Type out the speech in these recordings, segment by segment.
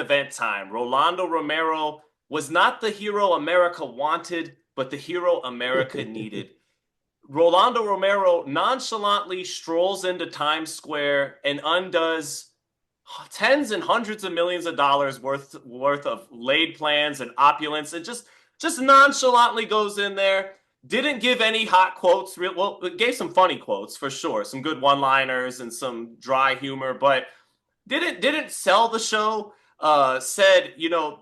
event time. Rolando Romero was not the hero America wanted, but the hero America needed. Rolando Romero nonchalantly strolls into Times Square and undoes tens and hundreds of millions of dollars worth of laid plans and opulence, and just nonchalantly goes in there. Didn't give any hot quotes. Well, it gave some funny quotes for sure, some good one-liners and some dry humor, but didn't sell the show. Said,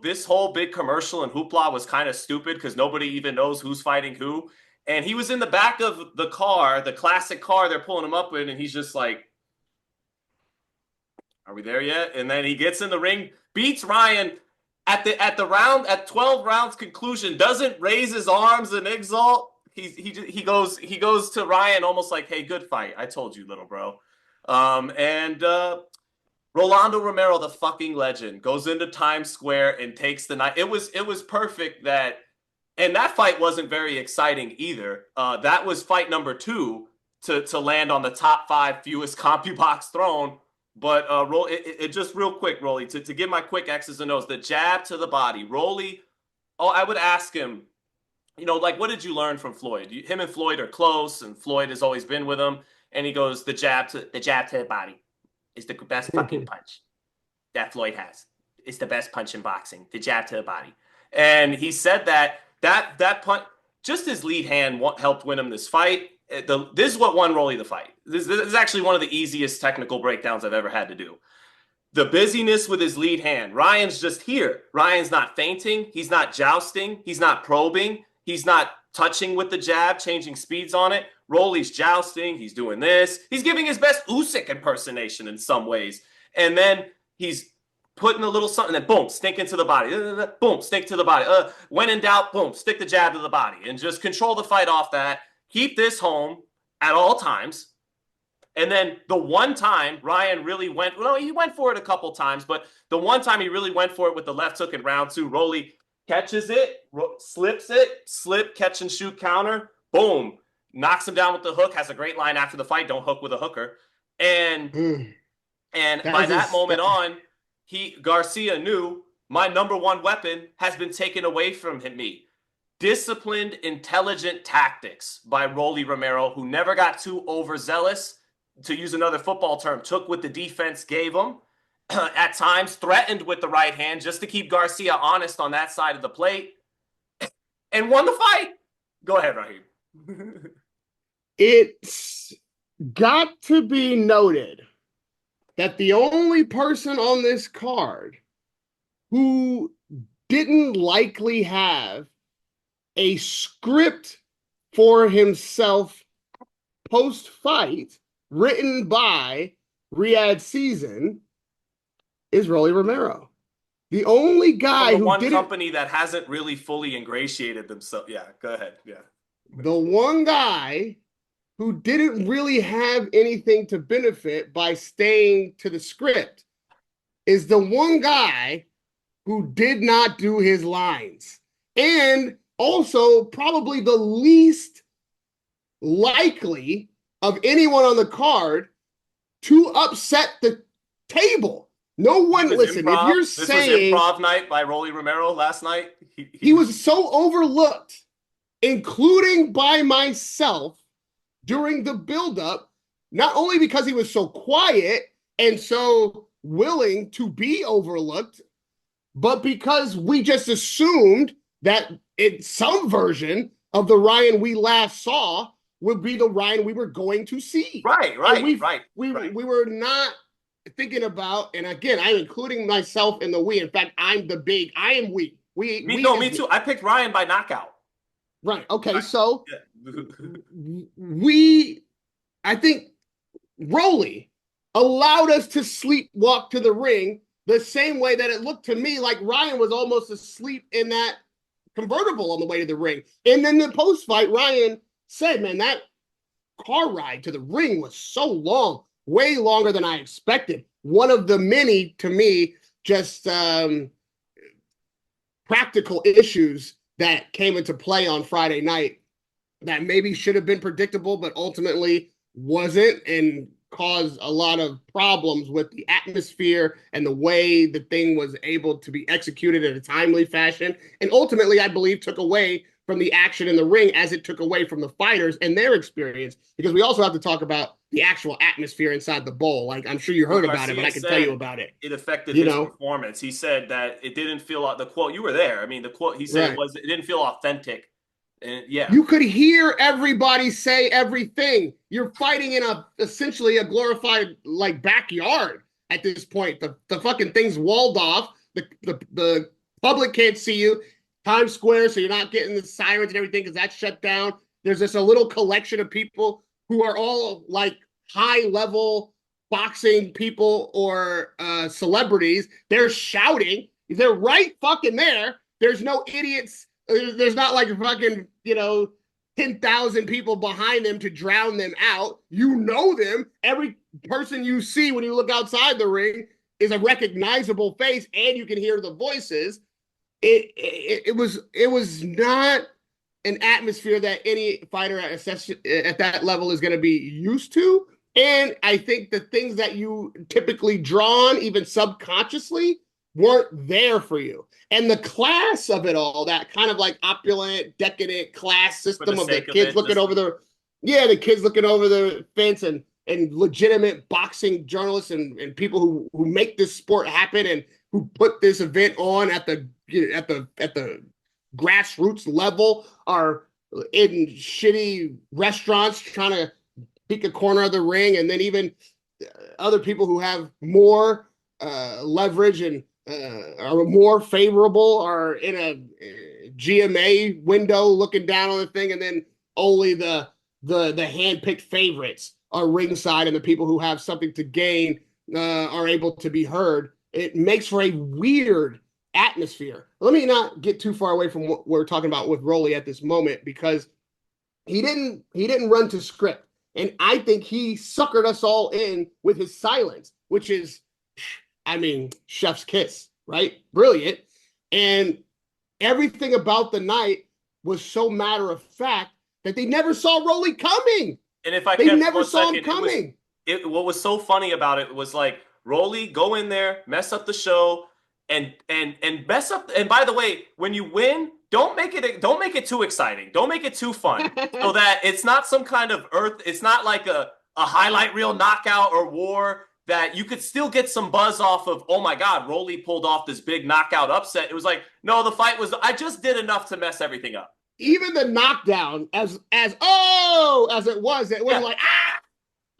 this whole big commercial and hoopla was kind of stupid because nobody even knows who's fighting who. And he was in the back of the car, the classic car they're pulling him up in, and he's just like, are we there yet? And then he gets in the ring, beats Ryan at the 12 rounds conclusion, doesn't raise his arms and exalt. He goes to Ryan almost like, hey, good fight. I told you, little bro. Rolando Romero, the fucking legend, goes into Times Square and takes the night. It was perfect that, and that fight wasn't very exciting either. That was fight number 2 to land on the top 5 fewest CompuBox thrown. But just real quick, Rolly, to give my quick X's and O's, the jab to the body. Rolly, I would ask him, what did you learn from Floyd? Him and Floyd are close, and Floyd has always been with him. And he goes, the jab to the body is the best fucking punch that Floyd has. It's the best punch in boxing, the jab to the body. And he said that punch, just his lead hand helped win him this fight. This is what won Rolly the fight. This is actually one of the easiest technical breakdowns I've ever had to do. The busyness with his lead hand. Ryan's just here. Ryan's not feinting. He's not jousting. He's not probing. He's not touching with the jab, changing speeds on it. Rolly's jousting. He's doing this. He's giving his best Usyk impersonation in some ways. And then he's putting a little something, and then boom, stink into the body. Boom, stink to the body. When in doubt, boom, stick the jab to the body. And just control the fight off that. Keep this home at all times. And then the one time Ryan really he went for it a couple times, but the one time he really went for it with the left hook in round 2, Rolly catches it, slips it, catch and shoot counter, boom, knocks him down with the hook, has a great line after the fight, don't hook with a hooker. And by that moment on, Garcia knew my number one weapon has been taken away from me. Disciplined, intelligent tactics by Rolly Romero, who never got too overzealous, to use another football term, took what the defense gave him, at times threatened with the right hand just to keep Garcia honest on that side of the plate, and won the fight. Go ahead, Raheem. It's got to be noted that the only person on this card who didn't likely have a script for himself post-fight written by Riyadh Season is Rolly Romero. The only guy who didn't... company that hasn't really fully ingratiated themselves. Yeah, go ahead. Yeah. The one guy who didn't really have anything to benefit by staying to the script is the one guy who did not do his lines. And also probably the least likely of anyone on the card to upset the table. No one, listen, if you're saying... This was improv night by Rolly Romero last night. He was so overlooked, including by myself, during the buildup, not only because he was so quiet and so willing to be overlooked, but because we just assumed that it's some version of the Ryan we last saw would be the Ryan we were going to see. Right. We were not thinking about, and again, I'm including myself in the we. In fact, I am we. Me too. I picked Ryan by knockout. Right. Okay. Right. So yeah. I think Rolly allowed us to sleepwalk to the ring the same way that it looked to me like Ryan was almost asleep in that convertible on the way to the ring. And then the post-fight, Ryan said, man, that car ride to the ring was so long, way longer than I expected. One of the many, to me, just practical issues that came into play on Friday night that maybe should have been predictable, but ultimately wasn't. And caused a lot of problems with the atmosphere and the way the thing was able to be executed in a timely fashion. And ultimately, I believe, took away from the action in the ring as it took away from the fighters and their experience. Because we also have to talk about the actual atmosphere inside the bowl. Like, I'm sure you Well, heard about it, but Garcia I can tell you said about it. it affected You his know? performance. He said that it didn't feel like the quote. You were there. I mean, the quote he said Right. it didn't feel authentic. And yeah, You could hear everybody say everything. You're fighting in a essentially a glorified like backyard at this point. The fucking thing's walled off. The public can't see you. Times Square, so you're not getting the sirens and everything because that's shut down. There's just a little collection of people who are all like high level boxing people or celebrities. They're shouting. They're right fucking there. There's no idiots. There's not like fucking, 10,000 people behind them to drown them out. You know them. Every person you see when you look outside the ring is a recognizable face, and you can hear the voices. It was not an atmosphere that any fighter at that level is going to be used to. And I think the things that you typically draw on, even subconsciously, weren't there for you. And the class of it all, that kind of like opulent, decadent class for the system of the sake of kids it, looking just over the kids looking over the fence and legitimate boxing journalists and people who make this sport happen and who put this event on at the grassroots level are in shitty restaurants trying to pick a corner of the ring, and then even other people who have more leverage and are more favorable are in a GMA window looking down on the thing, and then only the hand-picked favorites are ringside, and the people who have something to gain are able to be heard. It makes for a weird atmosphere. Let me not get too far away from what we're talking about with Rolly at this moment, because he didn't run to script. And I think he suckered us all in with his silence, which is, I mean, chef's kiss, right? Brilliant. And everything about the night was so matter of fact that they never saw Rolly coming. and if I They can for never one saw him second, coming. what was so funny about it was like Rolly go in there, mess up the show, and mess up. And by the way, when you win, don't make it too exciting. Don't make it too fun, so that it's not some kind of earth. It's not like a highlight reel knockout or war that you could still get some buzz off of. Oh my God, Rolly pulled off this big knockout upset. It was like, no, the fight was. I just did enough to mess everything up. Even the knockdown, as it was, it wasn't Yeah, like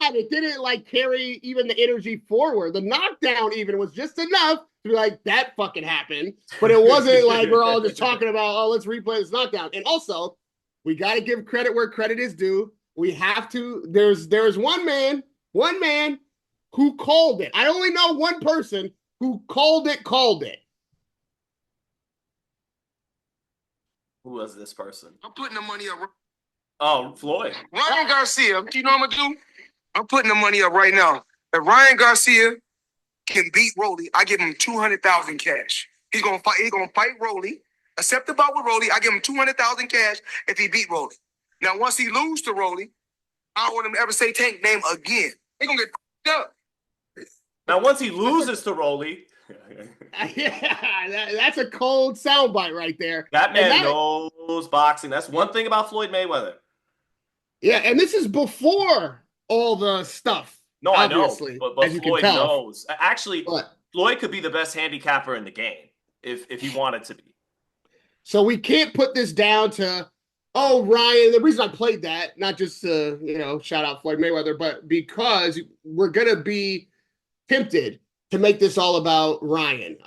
and it didn't like carry even the energy forward. The knockdown even was just enough to be like, that fucking happened. But it wasn't like we're all just talking about, oh, let's replay this knockdown. And also, we got to give credit where credit is due. We have to. There's one man who called it. I only know one person who called it. who was this person? I'm putting the money up. Oh, Floyd. Ryan Garcia, you know what I'm gonna do? I'm putting the money up right now. If Ryan Garcia can beat Rolly, I give him 200,000 cash. He's gonna fight. He's gonna fight Rolly. Accept the bout with Rolly. I give him 200,000 cash if he beat Rolly. Now, once he lose to Rolly, I don't want him to ever say Tank name again. He gonna get up. Now, once he loses to Rolly, Yeah, that's a cold soundbite right there. that And man knows boxing. That's one thing about Floyd Mayweather. yeah, and this is before all the stuff. No, I know, Obviously, but as you can Floyd tell. knows. Actually, But Floyd could be the best handicapper in the game if he wanted to be. so we can't put this down to, oh, Ryan. The reason I played that, not just to, shout out Floyd Mayweather, but because we're gonna be tempted to make this all about Ryan.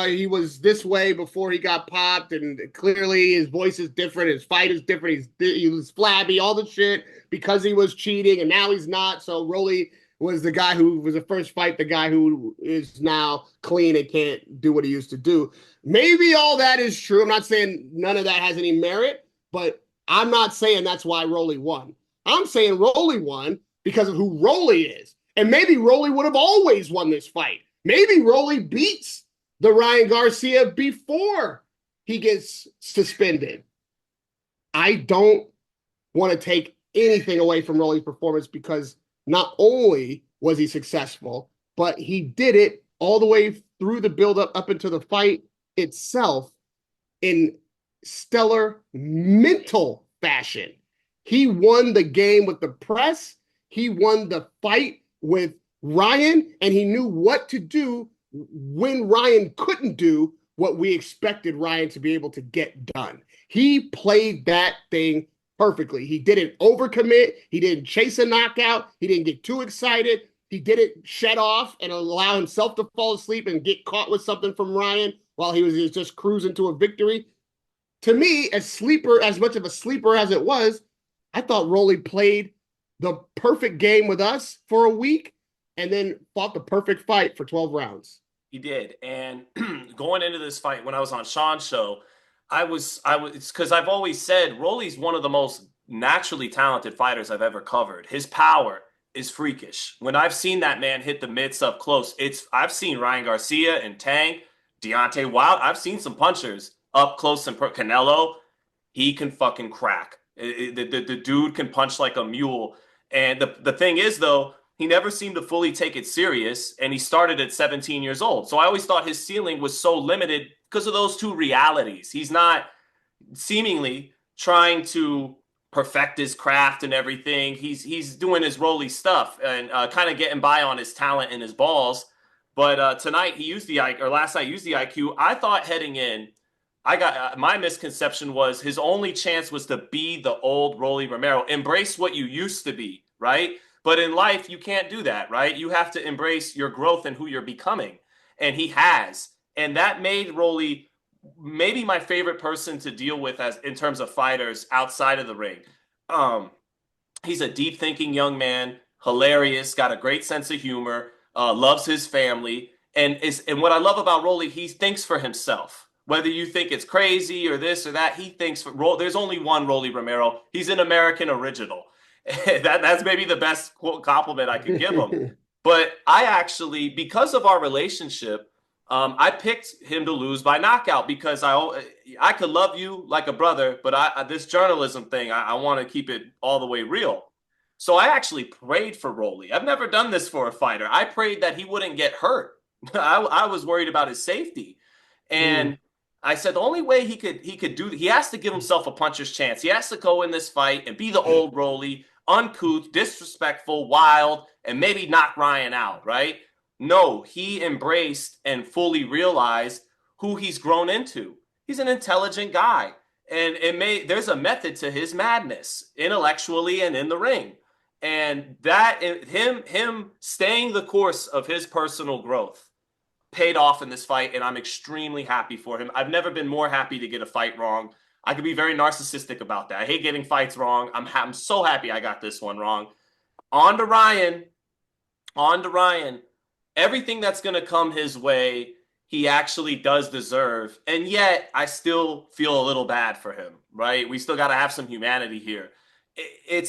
He was this way before he got popped, and clearly his voice is different, his fight is different. He was flabby, all the shit because he was cheating, and now he's not. So Rolly was the guy who was the first fight, the guy who is now clean and can't do what he used to do. Maybe all that is true. I'm not saying none of that has any merit, but I'm not saying that's why Rolly won. I'm saying Rolly won because of who Rolly is. And maybe Rolly would have always won this fight. Maybe Rolly beats the Ryan Garcia before he gets suspended. I don't want to take anything away from Rolly's performance because not only was he successful, but he did it all the way through the buildup up into the fight itself in stellar mental fashion. He won the game with the press. He won the fight with Ryan, and he knew what to do when Ryan couldn't do what we expected Ryan to be able to get done. He played that thing perfectly. He didn't overcommit. He didn't chase a knockout. He didn't get too excited. He didn't shut off and allow himself to fall asleep and get caught with something from Ryan while he was just cruising to a victory. To me, as much of a sleeper as it was, I thought Rolly played the perfect game with us for a week and then fought the perfect fight for 12 rounds. He did. And going into this fight, when I was on Sean's show, I was because I've always said Rolly's one of the most naturally talented fighters I've ever covered. His power is freakish. When I've seen that man hit the mitts up close, I've seen Ryan Garcia and Tank, Deontay Wilder. I've seen some punchers up close and Canelo. He can fucking crack. The dude can punch like a mule. And the thing is, though, he never seemed to fully take it serious, and he started at 17 years old. So I always thought his ceiling was so limited because of those two realities. He's not seemingly trying to perfect his craft and everything. He's doing his Rolly stuff and kind of getting by on his talent and his balls. But tonight he used last night he used the IQ. I thought heading in, I got my misconception was his only chance was to be the old Rolly Romero, embrace what you used to be, right? But in life, you can't do that, right? You have to embrace your growth and who you're becoming. And he has. And that made Rolly maybe my favorite person to deal with as in terms of fighters outside of the ring. Um, he's a deep thinking young man, hilarious, got a great sense of humor, loves his family. And what I love about Rolly, he thinks for himself. Whether you think it's crazy or this or that, he thinks for there's only one Rolly Romero. He's an American original. That's maybe the best compliment I could give him. But I actually, because of our relationship, I picked him to lose by knockout because I could love you like a brother, but this journalism thing, I want to keep it all the way real. So I actually prayed for Rolly. I've never done this for a fighter. I prayed that he wouldn't get hurt. I was worried about his safety, and I said the only way he has to give himself a puncher's chance. He has to go in this fight and be the old Rolly, uncouth, disrespectful, wild, and maybe knock Ryan out, right? No, he embraced and fully realized who he's grown into. He's an intelligent guy. And there's a method to his madness, intellectually and in the ring. And that him staying the course of his personal growth paid off in this fight, and I'm extremely happy for him. I've never been more happy to get a fight wrong. I could be very narcissistic about that. I hate getting fights wrong. I'm so happy I got this one wrong. On to Ryan. On to Ryan. Everything that's going to come his way, he actually does deserve. And yet, I still feel a little bad for him, right? We still got to have some humanity here.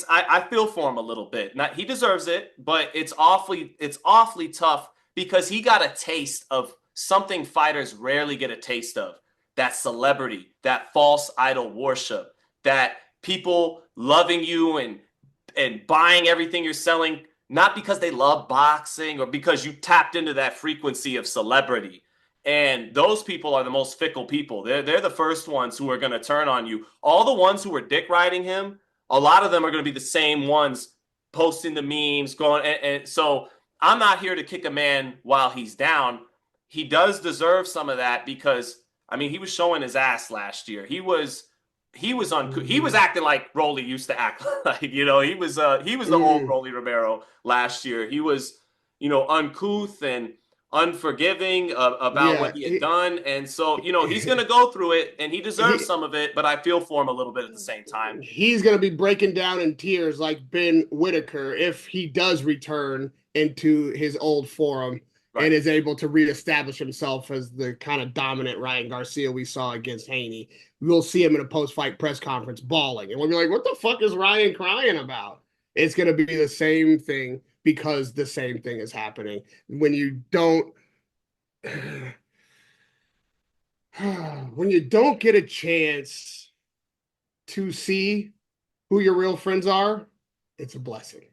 I feel for him a little bit. Not, he deserves it, but it's awfully tough because he got a taste of something fighters rarely get a taste of. That celebrity, that false idol worship, that people loving you and buying everything you're selling, not because they love boxing or because you tapped into that frequency of celebrity. And those people are the most fickle people. They're the first ones who are going to turn on you. All the ones who were dick riding him, a lot of them are going to be the same ones posting the memes, going. And so I'm not here to kick a man while he's down. He does deserve some of that because, I mean, he was showing his ass last year. He was acting like Rolly used to act like, he was the old Rolly Romero last year. He was, uncouth and unforgiving about what he had done. And so, he's going to go through it and he deserves some of it, but I feel for him a little bit at the same time. He's going to be breaking down in tears like Ben Whitaker if he does return into his old form and is able to reestablish himself as the kind of dominant Ryan Garcia we saw against Haney. We'll see him in a post-fight press conference bawling. And we'll be like, what the fuck is Ryan crying about? It's going to be the same thing because the same thing is happening. When you don't get a chance to see who your real friends are, it's a blessing.